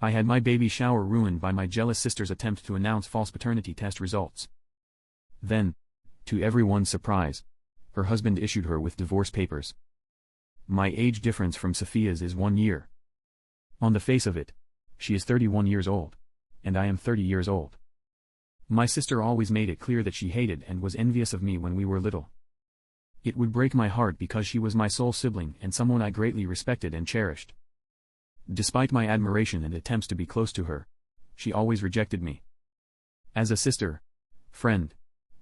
I had my baby shower ruined by my jealous sister's attempt to announce false paternity test results. Then, to everyone's surprise, her husband issued her with divorce papers. My age difference from Sophia's is 1 year. On the face of it, she is 31 years old, and I am 30 years old. My sister always made it clear that she hated and was envious of me when we were little. It would break my heart because she was my sole sibling and someone I greatly respected and cherished. Despite my admiration and attempts to be close to her, she always rejected me. As a sister, friend,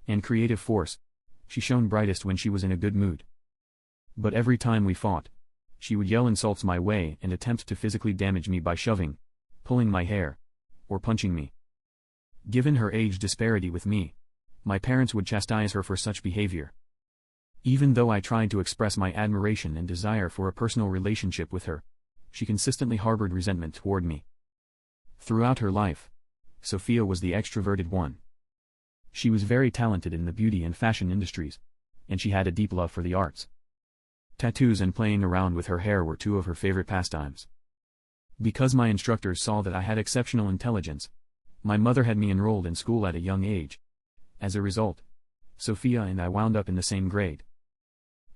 and creative force, she shone brightest when she was in a good mood. But every time we fought, she would yell insults my way and attempt to physically damage me by shoving, pulling my hair, or punching me. Given her age disparity with me, my parents would chastise her for such behavior. Even though I tried to express my admiration and desire for a personal relationship with her, she consistently harbored resentment toward me. Throughout her life, Sophia was the extroverted one. She was very talented in the beauty and fashion industries, and she had a deep love for the arts. Tattoos and playing around with her hair were two of her favorite pastimes. Because my instructors saw that I had exceptional intelligence, my mother had me enrolled in school at a young age. As a result, Sophia and I wound up in the same grade.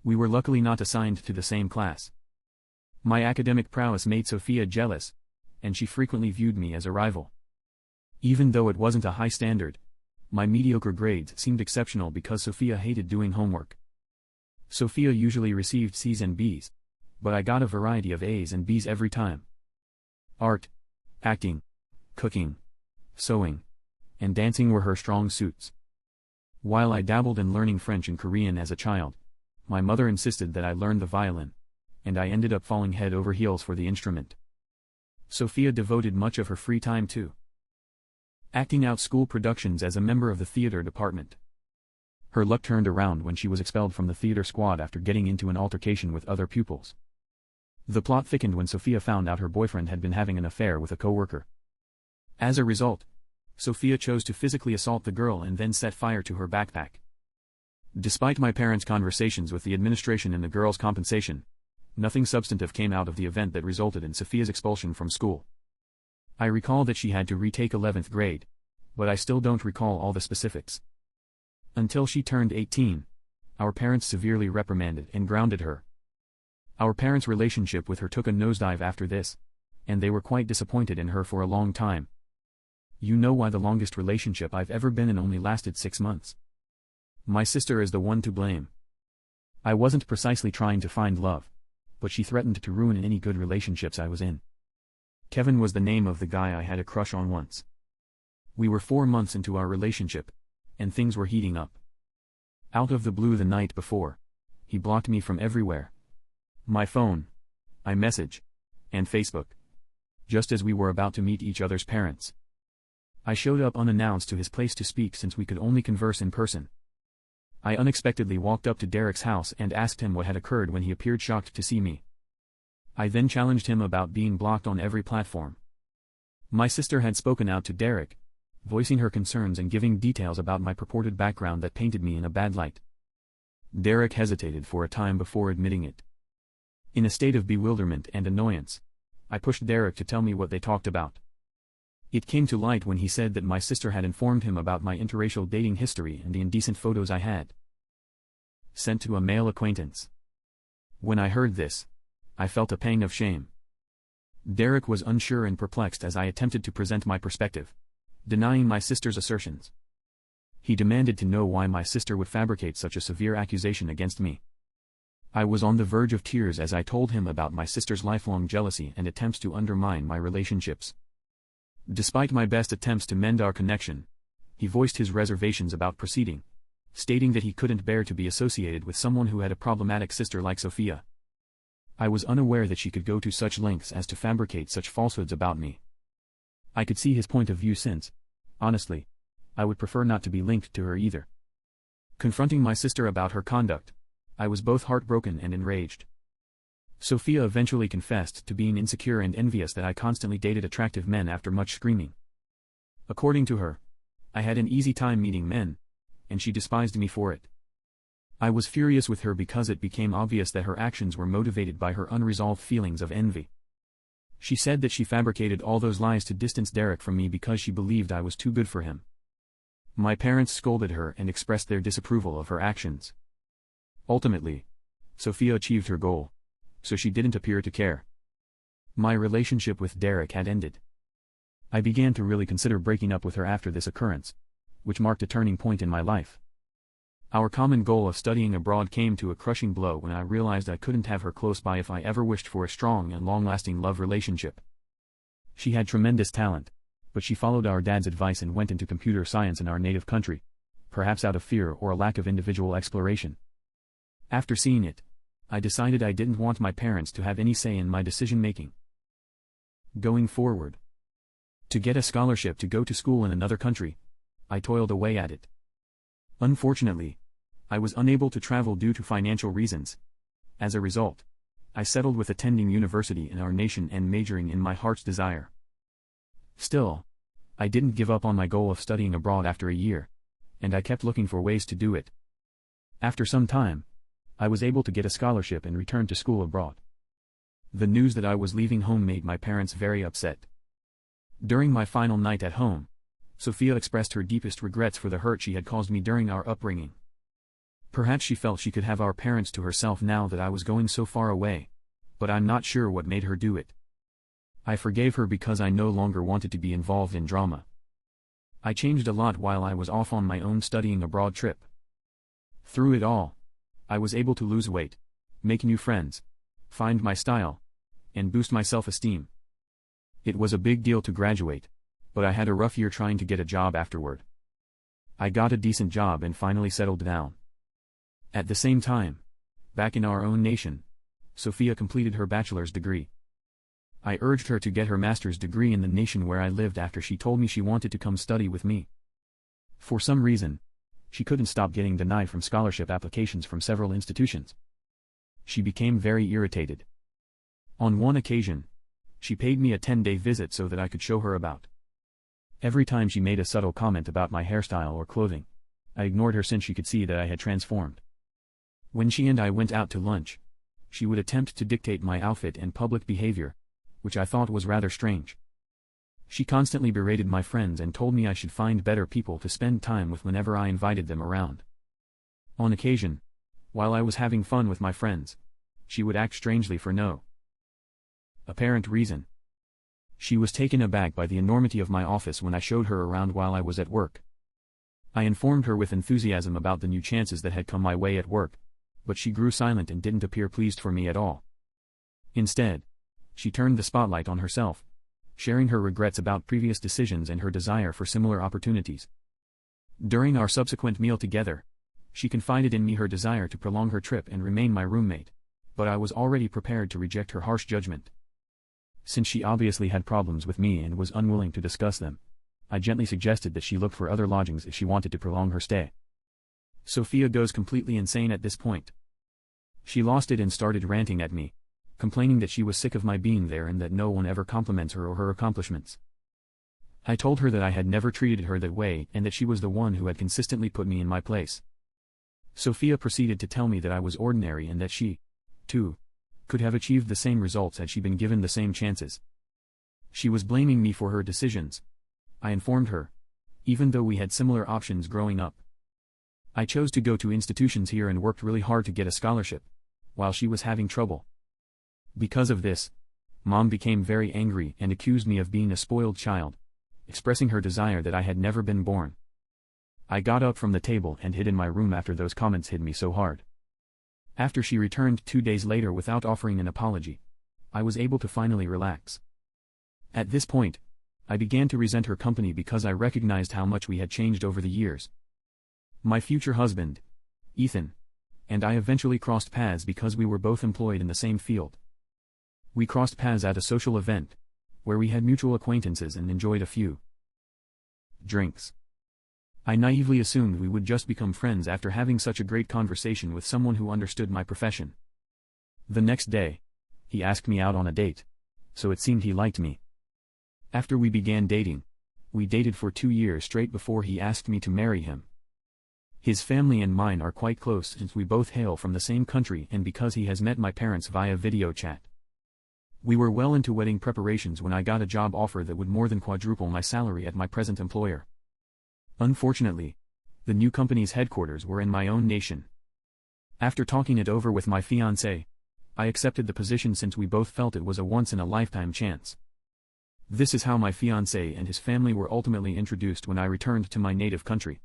We were luckily not assigned to the same class. My academic prowess made Sophia jealous, and she frequently viewed me as a rival. Even though it wasn't a high standard, my mediocre grades seemed exceptional because Sophia hated doing homework. Sophia usually received C's and B's, but I got a variety of A's and B's every time. Art, acting, cooking, sewing, and dancing were her strong suits. While I dabbled in learning French and Korean as a child, my mother insisted that I learn the violin, and I ended up falling head over heels for the instrument. Sophia devoted much of her free time to acting out school productions as a member of the theater department. Her luck turned around when she was expelled from the theater squad after getting into an altercation with other pupils. The plot thickened when Sophia found out her boyfriend had been having an affair with a co-worker. As a result, Sophia chose to physically assault the girl and then set fire to her backpack. Despite my parents' conversations with the administration and the girl's compensation, nothing substantive came out of the event that resulted in Sophia's expulsion from school. I recall that she had to retake 11th grade, but I still don't recall all the specifics. Until she turned 18, our parents severely reprimanded and grounded her. Our parents' relationship with her took a nosedive after this, and they were quite disappointed in her for a long time. You know why the longest relationship I've ever been in only lasted 6 months. My sister is the one to blame. I wasn't precisely trying to find love, but she threatened to ruin any good relationships I was in. Kevin was the name of the guy I had a crush on once. We were 4 months into our relationship, and things were heating up. Out of the blue the night before, he blocked me from everywhere. My phone, iMessage, and Facebook. Just as we were about to meet each other's parents. I showed up unannounced to his place to speak since we could only converse in person. I unexpectedly walked up to Derek's house and asked him what had occurred when he appeared shocked to see me. I then challenged him about being blocked on every platform. My sister had spoken out to Derek, voicing her concerns and giving details about my purported background that painted me in a bad light. Derek hesitated for a time before admitting it. In a state of bewilderment and annoyance, I pushed Derek to tell me what they talked about. It came to light when he said that my sister had informed him about my interracial dating history and the indecent photos I had sent to a male acquaintance. When I heard this, I felt a pang of shame. Derek was unsure and perplexed as I attempted to present my perspective, denying my sister's assertions. He demanded to know why my sister would fabricate such a severe accusation against me. I was on the verge of tears as I told him about my sister's lifelong jealousy and attempts to undermine my relationships. Despite my best attempts to mend our connection, he voiced his reservations about proceeding, stating that he couldn't bear to be associated with someone who had a problematic sister like Sophia. I was unaware that she could go to such lengths as to fabricate such falsehoods about me. I could see his point of view since, honestly, I would prefer not to be linked to her either. Confronting my sister about her conduct, I was both heartbroken and enraged. Sophia eventually confessed to being insecure and envious that I constantly dated attractive men after much screaming. According to her, I had an easy time meeting men, and she despised me for it. I was furious with her because it became obvious that her actions were motivated by her unresolved feelings of envy. She said that she fabricated all those lies to distance Derek from me because she believed I was too good for him. My parents scolded her and expressed their disapproval of her actions. Ultimately, Sophia achieved her goal, so she didn't appear to care. My relationship with Derek had ended. I began to really consider breaking up with her after this occurrence, which marked a turning point in my life. Our common goal of studying abroad came to a crushing blow when I realized I couldn't have her close by if I ever wished for a strong and long-lasting love relationship. She had tremendous talent, but she followed our dad's advice and went into computer science in our native country, perhaps out of fear or a lack of individual exploration. After seeing it, I decided I didn't want my parents to have any say in my decision-making. Going forward, to get a scholarship to go to school in another country, I toiled away at it. Unfortunately, I was unable to travel due to financial reasons. As a result, I settled with attending university in our nation and majoring in my heart's desire. Still, I didn't give up on my goal of studying abroad after a year, and I kept looking for ways to do it. After some time, I was able to get a scholarship and return to school abroad. The news that I was leaving home made my parents very upset. During my final night at home, Sophia expressed her deepest regrets for the hurt she had caused me during our upbringing. Perhaps she felt she could have our parents to herself now that I was going so far away, but I'm not sure what made her do it. I forgave her because I no longer wanted to be involved in drama. I changed a lot while I was off on my own studying abroad trip. Through it all, I was able to lose weight, make new friends, find my style, and boost my self-esteem. It was a big deal to graduate, but I had a rough year trying to get a job afterward. I got a decent job and finally settled down. At the same time, back in our own nation, Sophia completed her bachelor's degree. I urged her to get her master's degree in the nation where I lived after she told me she wanted to come study with me. For some reason, she couldn't stop getting denied from scholarship applications from several institutions. She became very irritated. On one occasion, she paid me a 10-day visit so that I could show her about. Every time she made a subtle comment about my hairstyle or clothing, I ignored her since she could see that I had transformed. When she and I went out to lunch, she would attempt to dictate my outfit and public behavior, which I thought was rather strange. She constantly berated my friends and told me I should find better people to spend time with whenever I invited them around. On occasion, while I was having fun with my friends, she would act strangely for no apparent reason. She was taken aback by the enormity of my office when I showed her around while I was at work. I informed her with enthusiasm about the new chances that had come my way at work, but she grew silent and didn't appear pleased for me at all. Instead, she turned the spotlight on herself, sharing her regrets about previous decisions and her desire for similar opportunities. During our subsequent meal together, she confided in me her desire to prolong her trip and remain my roommate, but I was already prepared to reject her harsh judgment. Since she obviously had problems with me and was unwilling to discuss them, I gently suggested that she look for other lodgings if she wanted to prolong her stay. Sophia goes completely insane at this point. She lost it and started ranting at me, complaining that she was sick of my being there and that no one ever compliments her or her accomplishments. I told her that I had never treated her that way and that she was the one who had consistently put me in my place. Sophia proceeded to tell me that I was ordinary and that she, too, could have achieved the same results had she been given the same chances. She was blaming me for her decisions. I informed her, even though we had similar options growing up. I chose to go to institutions here and worked really hard to get a scholarship, while she was having trouble. Because of this, Mom became very angry and accused me of being a spoiled child, expressing her desire that I had never been born. I got up from the table and hid in my room after those comments hit me so hard. After she returned 2 days later without offering an apology, I was able to finally relax. At this point, I began to resent her company because I recognized how much we had changed over the years. My future husband, Ethan, and I eventually crossed paths because we were both employed in the same field. We crossed paths at a social event, where we had mutual acquaintances and enjoyed a few drinks. I naively assumed we would just become friends after having such a great conversation with someone who understood my profession. The next day, he asked me out on a date, so it seemed he liked me. After we began dating, we dated for 2 years straight before he asked me to marry him. His family and mine are quite close since we both hail from the same country and because he has met my parents via video chat. We were well into wedding preparations when I got a job offer that would more than quadruple my salary at my present employer. Unfortunately, the new company's headquarters were in my own nation. After talking it over with my fiancée, I accepted the position since we both felt it was a once-in-a-lifetime chance. This is how my fiancé and his family were ultimately introduced when I returned to my native country.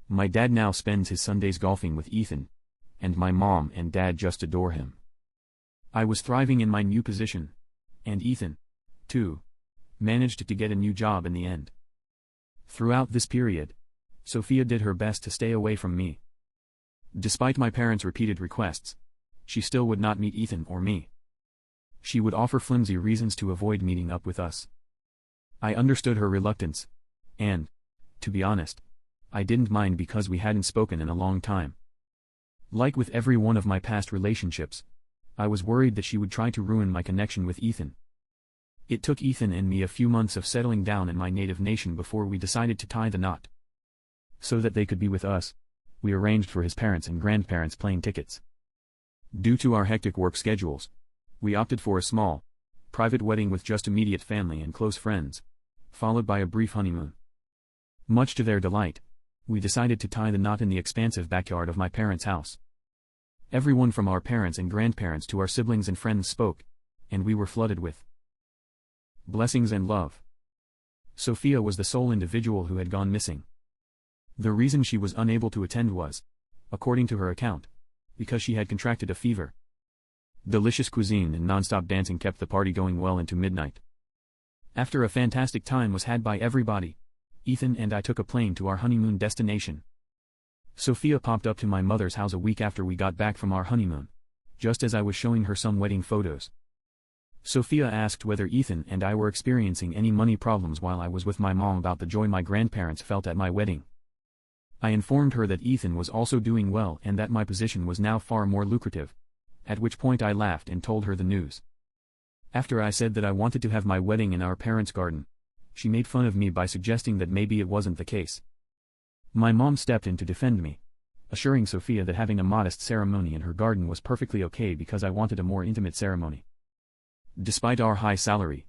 My dad now spends his Sundays golfing with Ethan, and my mom and dad just adore him. I was thriving in my new position, and Ethan, too, managed to get a new job in the end. Throughout this period, Sophia did her best to stay away from me. Despite my parents' repeated requests, she still would not meet Ethan or me. She would offer flimsy reasons to avoid meeting up with us. I understood her reluctance, and, to be honest, I didn't mind because we hadn't spoken in a long time. Like with every one of my past relationships, I was worried that she would try to ruin my connection with Ethan. It took Ethan and me a few months of settling down in my native nation before we decided to tie the knot. So that they could be with us, we arranged for his parents and grandparents' plane tickets. Due to our hectic work schedules, we opted for a small, private wedding with just immediate family and close friends, followed by a brief honeymoon. Much to their delight, we decided to tie the knot in the expansive backyard of my parents' house. Everyone from our parents and grandparents to our siblings and friends spoke, and we were flooded with blessings and love. Sophia was the sole individual who had gone missing. The reason she was unable to attend was, according to her account, because she had contracted a fever. Delicious cuisine and non-stop dancing kept the party going well into midnight. After a fantastic time was had by everybody, Ethan and I took a plane to our honeymoon destination. Sophia popped up to my mother's house a week after we got back from our honeymoon, just as I was showing her some wedding photos. Sophia asked whether Ethan and I were experiencing any money problems while I was with my mom about the joy my grandparents felt at my wedding. I informed her that Ethan was also doing well and that my position was now far more lucrative, at which point I laughed and told her the news. After I said that I wanted to have my wedding in our parents' garden, she made fun of me by suggesting that maybe it wasn't the case. My mom stepped in to defend me, assuring Sophia that having a modest ceremony in her garden was perfectly okay because I wanted a more intimate ceremony. Despite our high salary,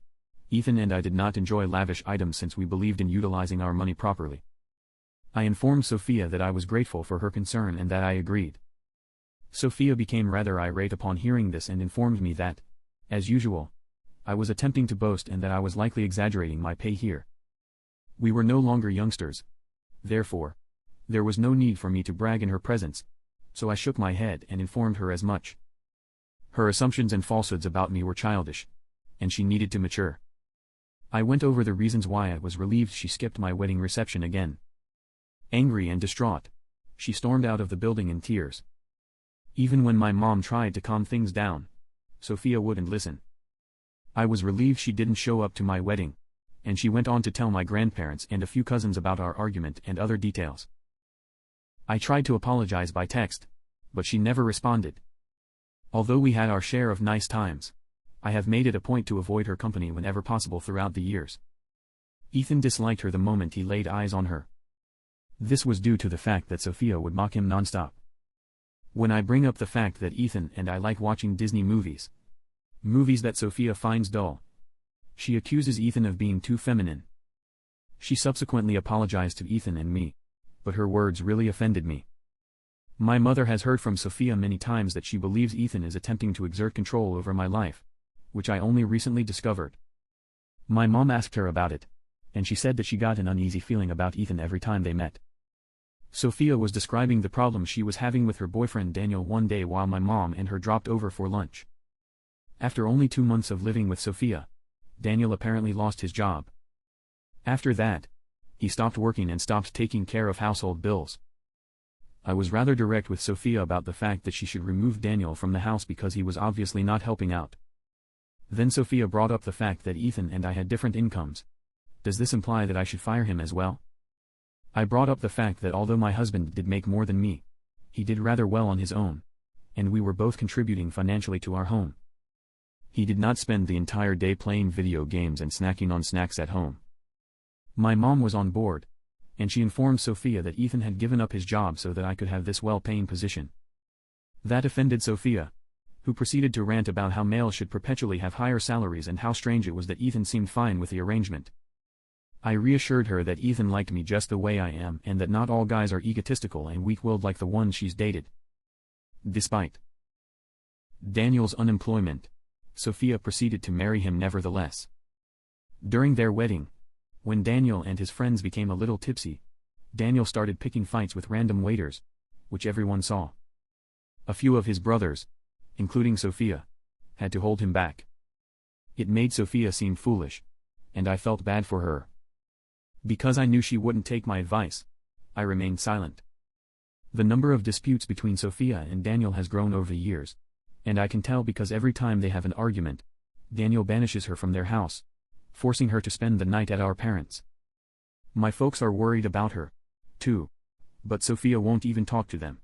Ethan and I did not enjoy lavish items since we believed in utilizing our money properly. I informed Sophia that I was grateful for her concern and that I agreed. Sophia became rather irate upon hearing this and informed me that, as usual, I was attempting to boast and that I was likely exaggerating my pay here. We were no longer youngsters. Therefore, there was no need for me to brag in her presence, so I shook my head and informed her as much. Her assumptions and falsehoods about me were childish, and she needed to mature. I went over the reasons why I was relieved she skipped my wedding reception again. Angry and distraught, she stormed out of the building in tears. Even when my mom tried to calm things down, Sophia wouldn't listen. I was relieved she didn't show up to my wedding, and she went on to tell my grandparents and a few cousins about our argument and other details. I tried to apologize by text, but she never responded. Although we had our share of nice times, I have made it a point to avoid her company whenever possible throughout the years. Ethan disliked her the moment he laid eyes on her. This was due to the fact that Sophia would mock him nonstop. When I bring up the fact that Ethan and I like watching Disney movies that Sophia finds dull, she accuses Ethan of being too feminine. She subsequently apologized to Ethan and me, but her words really offended me. My mother has heard from Sophia many times that she believes Ethan is attempting to exert control over my life, which I only recently discovered. My mom asked her about it, and she said that she got an uneasy feeling about Ethan every time they met. Sophia was describing the problem she was having with her boyfriend Daniel one day while my mom and her dropped over for lunch. After only 2 months of living with Sophia, Daniel apparently lost his job. After that, he stopped working and stopped taking care of household bills. I was rather direct with Sophia about the fact that she should remove Daniel from the house because he was obviously not helping out. Then Sophia brought up the fact that Ethan and I had different incomes. Does this imply that I should fire him as well? I brought up the fact that although my husband did make more than me, he did rather well on his own, and we were both contributing financially to our home. He did not spend the entire day playing video games and snacking on snacks at home. My mom was on board, and she informed Sophia that Ethan had given up his job so that I could have this well-paying position. That offended Sophia, who proceeded to rant about how males should perpetually have higher salaries and how strange it was that Ethan seemed fine with the arrangement. I reassured her that Ethan liked me just the way I am and that not all guys are egotistical and weak-willed like the one she's dated. Despite Daniel's unemployment, Sophia proceeded to marry him nevertheless. During their wedding, when Daniel and his friends became a little tipsy, Daniel started picking fights with random waiters, which everyone saw. A few of his brothers, including Sophia, had to hold him back. It made Sophia seem foolish, and I felt bad for her. Because I knew she wouldn't take my advice, I remained silent. The number of disputes between Sophia and Daniel has grown over the years, and I can tell because every time they have an argument, Daniel banishes her from their house, forcing her to spend the night at our parents'. My folks are worried about her, too, but Sophia won't even talk to them.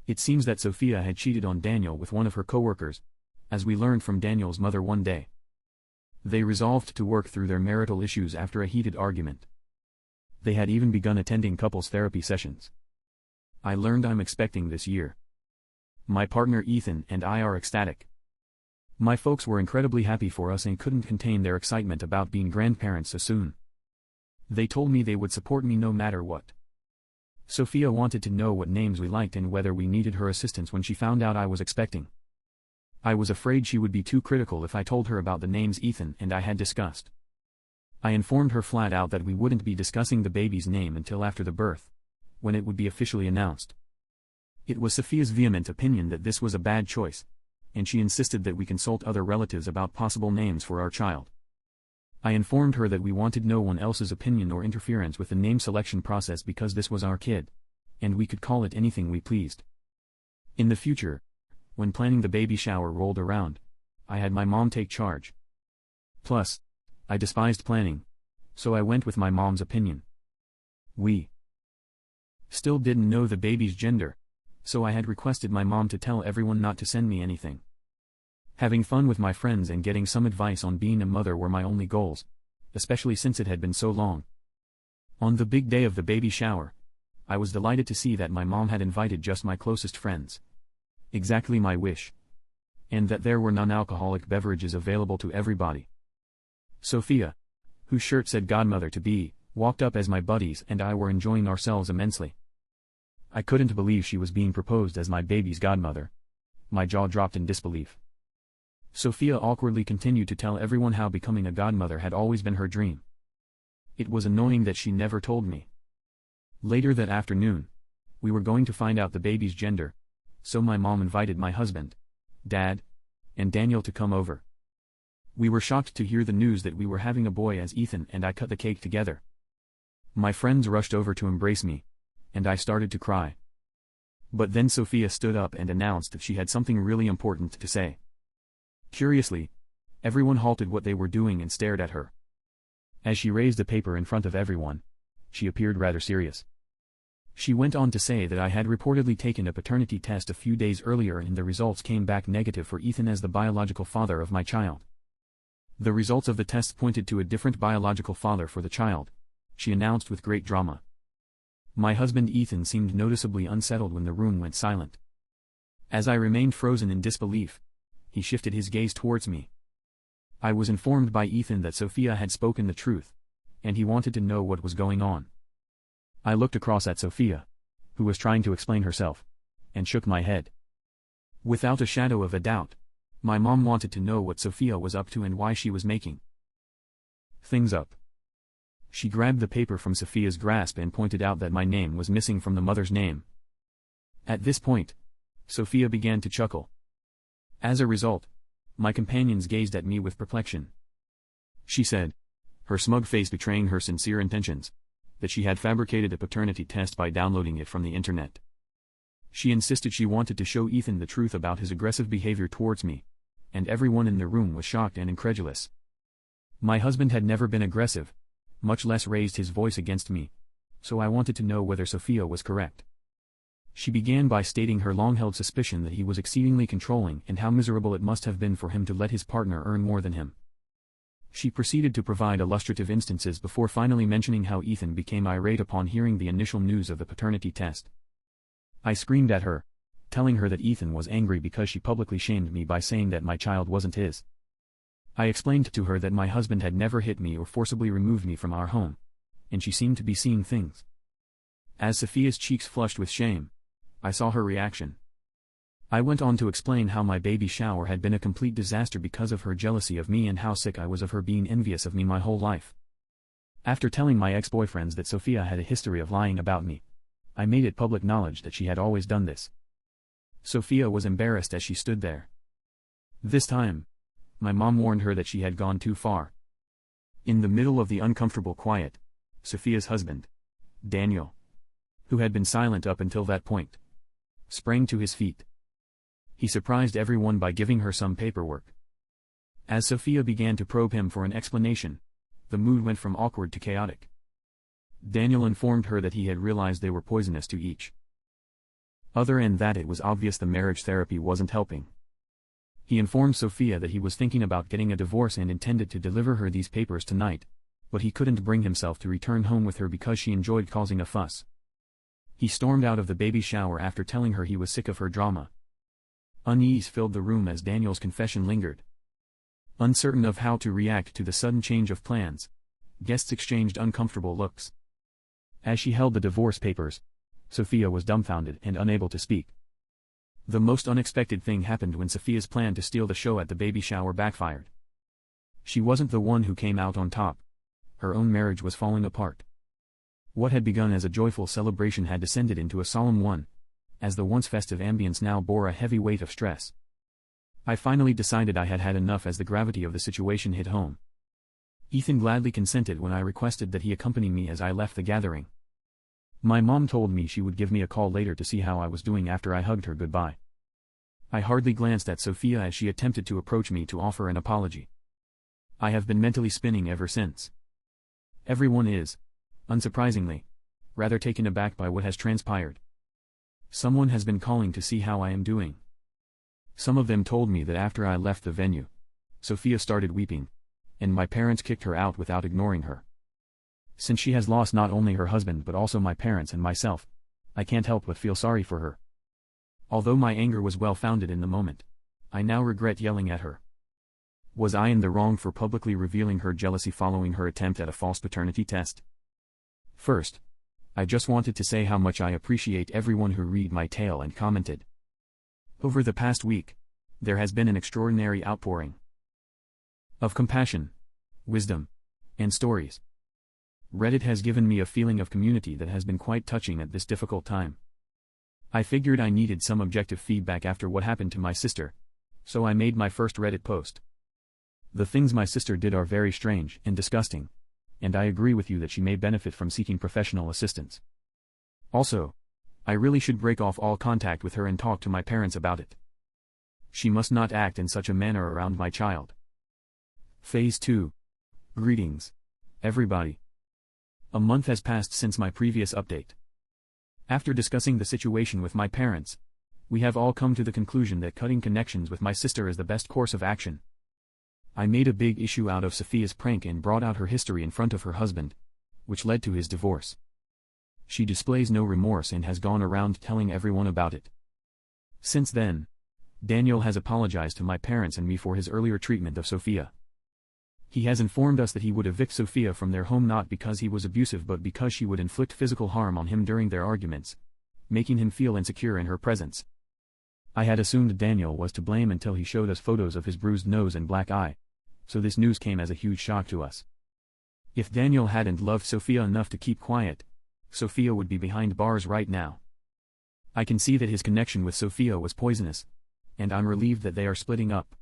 It seems that Sophia had cheated on Daniel with one of her coworkers, as we learned from Daniel's mother one day. They resolved to work through their marital issues after a heated argument. They had even begun attending couples therapy sessions. I learned I'm expecting this year. My partner Ethan and I are ecstatic. My folks were incredibly happy for us and couldn't contain their excitement about being grandparents so soon. They told me they would support me no matter what. Sophia wanted to know what names we liked and whether we needed her assistance when she found out I was expecting. I was afraid she would be too critical if I told her about the names Ethan and I had discussed. I informed her flat out that we wouldn't be discussing the baby's name until after the birth, when it would be officially announced. It was Sophia's vehement opinion that this was a bad choice, and she insisted that we consult other relatives about possible names for our child. I informed her that we wanted no one else's opinion or interference with the name selection process because this was our kid, and we could call it anything we pleased. In the future, when planning the baby shower rolled around, I had my mom take charge. Plus, I despised planning, so I went with my mom's opinion. We still didn't know the baby's gender, so I had requested my mom to tell everyone not to send me anything. Having fun with my friends and getting some advice on being a mother were my only goals, especially since it had been so long. On the big day of the baby shower, I was delighted to see that my mom had invited just my closest friends. Exactly my wish. And that there were non-alcoholic beverages available to everybody. Sophia, whose shirt said godmother to be, walked up as my buddies and I were enjoying ourselves immensely. I couldn't believe she was being proposed as my baby's godmother. My jaw dropped in disbelief. Sophia awkwardly continued to tell everyone how becoming a godmother had always been her dream. It was annoying that she never told me. Later that afternoon, we were going to find out the baby's gender, so my mom invited my husband, Dad, and Daniel to come over. We were shocked to hear the news that we were having a boy as Ethan and I cut the cake together. My friends rushed over to embrace me, and I started to cry. But then Sophia stood up and announced that she had something really important to say. Curiously, everyone halted what they were doing and stared at her. As she raised a paper in front of everyone, she appeared rather serious. She went on to say that I had reportedly taken a paternity test a few days earlier and the results came back negative for Ethan as the biological father of my child. The results of the test pointed to a different biological father for the child, she announced with great drama. My husband Ethan seemed noticeably unsettled when the room went silent. As I remained frozen in disbelief, he shifted his gaze towards me. I was informed by Ethan that Sophia had spoken the truth, and he wanted to know what was going on. I looked across at Sophia, who was trying to explain herself, and shook my head. Without a shadow of a doubt, my mom wanted to know what Sophia was up to and why she was making things up. She grabbed the paper from Sophia's grasp and pointed out that my name was missing from the mother's name. At this point, Sophia began to chuckle. As a result, my companions gazed at me with perplexion. She said, her smug face betraying her sincere intentions, that she had fabricated a paternity test by downloading it from the internet. She insisted she wanted to show Ethan the truth about his aggressive behavior towards me, and everyone in the room was shocked and incredulous. My husband had never been aggressive, much less raised his voice against me, so I wanted to know whether Sophia was correct. She began by stating her long-held suspicion that he was exceedingly controlling and how miserable it must have been for him to let his partner earn more than him. She proceeded to provide illustrative instances before finally mentioning how Ethan became irate upon hearing the initial news of the paternity test. I screamed at her, telling her that Ethan was angry because she publicly shamed me by saying that my child wasn't his. I explained to her that my husband had never hit me or forcibly removed me from our home, and she seemed to be seeing things. As Sophia's cheeks flushed with shame, I saw her reaction. I went on to explain how my baby shower had been a complete disaster because of her jealousy of me and how sick I was of her being envious of me my whole life. After telling my ex-boyfriends that Sophia had a history of lying about me, I made it public knowledge that she had always done this. Sophia was embarrassed as she stood there. This time, my mom warned her that she had gone too far. In the middle of the uncomfortable quiet, Sophia's husband, Daniel, who had been silent up until that point, sprang to his feet. He surprised everyone by giving her some paperwork. As Sophia began to probe him for an explanation, the mood went from awkward to chaotic. Daniel informed her that he had realized they were poisonous to each other and that it was obvious the marriage therapy wasn't helping. He informed Sophia that he was thinking about getting a divorce and intended to deliver her these papers tonight, but he couldn't bring himself to return home with her because she enjoyed causing a fuss. He stormed out of the baby shower after telling her he was sick of her drama. Unease filled the room as Daniel's confession lingered. Uncertain of how to react to the sudden change of plans, guests exchanged uncomfortable looks. As she held the divorce papers, Sophia was dumbfounded and unable to speak. The most unexpected thing happened when Sophia's plan to steal the show at the baby shower backfired. She wasn't the one who came out on top. Her own marriage was falling apart. What had begun as a joyful celebration had descended into a solemn one, as the once festive ambience now bore a heavy weight of stress. I finally decided I had had enough as the gravity of the situation hit home. Ethan gladly consented when I requested that he accompany me as I left the gathering. My mom told me she would give me a call later to see how I was doing after I hugged her goodbye. I hardly glanced at Sophia as she attempted to approach me to offer an apology. I have been mentally spinning ever since. Everyone is, unsurprisingly, rather taken aback by what has transpired. Someone has been calling to see how I am doing. Some of them told me that after I left the venue, Sophia started weeping, and my parents kicked her out without ignoring her. Since she has lost not only her husband but also my parents and myself, I can't help but feel sorry for her. Although my anger was well-founded in the moment, I now regret yelling at her. Was I in the wrong for publicly revealing her jealousy following her attempt at a false paternity test? First, I just wanted to say how much I appreciate everyone who read my tale and commented. Over the past week, there has been an extraordinary outpouring of compassion, wisdom, and stories. Reddit has given me a feeling of community that has been quite touching at this difficult time. I figured I needed some objective feedback after what happened to my sister, so I made my first Reddit post. The things my sister did are very strange and disgusting, and I agree with you that she may benefit from seeking professional assistance. Also, I really should break off all contact with her and talk to my parents about it. She must not act in such a manner around my child. Phase 2. Greetings, everybody. A month has passed since my previous update. After discussing the situation with my parents, we have all come to the conclusion that cutting connections with my sister is the best course of action. I made a big issue out of Sophia's prank and brought out her history in front of her husband, which led to his divorce. She displays no remorse and has gone around telling everyone about it. Since then, Daniel has apologized to my parents and me for his earlier treatment of Sophia. He has informed us that he would evict Sophia from their home not because he was abusive but because she would inflict physical harm on him during their arguments, making him feel insecure in her presence. I had assumed Daniel was to blame until he showed us photos of his bruised nose and black eye, so this news came as a huge shock to us. If Daniel hadn't loved Sophia enough to keep quiet, Sophia would be behind bars right now. I can see that his connection with Sophia was poisonous, and I'm relieved that they are splitting up.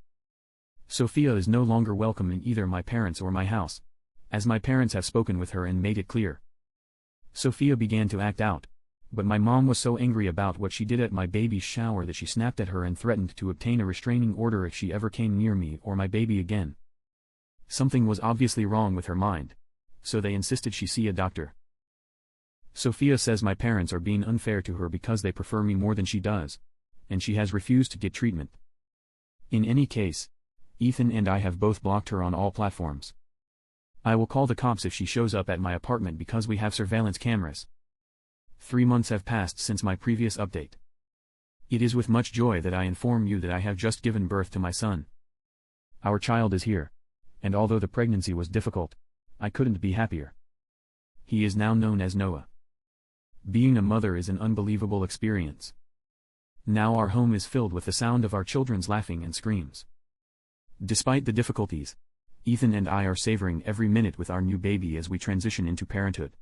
Sophia is no longer welcome in either my parents or my house, as my parents have spoken with her and made it clear. Sophia began to act out, but my mom was so angry about what she did at my baby's shower that she snapped at her and threatened to obtain a restraining order if she ever came near me or my baby again. Something was obviously wrong with her mind, so they insisted she see a doctor. Sophia says my parents are being unfair to her because they prefer me more than she does, and she has refused to get treatment. In any case, Ethan and I have both blocked her on all platforms. I will call the cops if she shows up at my apartment because we have surveillance cameras. 3 months have passed since my previous update. It is with much joy that I inform you that I have just given birth to my son. Our child is here, and although the pregnancy was difficult, I couldn't be happier. He is now known as Noah. Being a mother is an unbelievable experience. Now our home is filled with the sound of our children's laughing and screams. Despite the difficulties, Ethan and I are savoring every minute with our new baby as we transition into parenthood.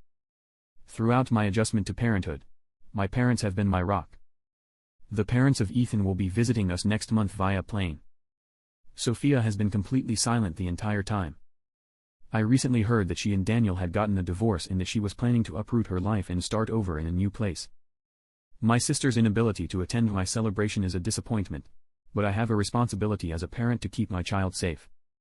Throughout my adjustment to parenthood, my parents have been my rock. The parents of Ethan will be visiting us next month via plane. Sophia has been completely silent the entire time. I recently heard that she and Daniel had gotten a divorce and that she was planning to uproot her life and start over in a new place. My sister's inability to attend my celebration is a disappointment, but I have a responsibility as a parent to keep my child safe.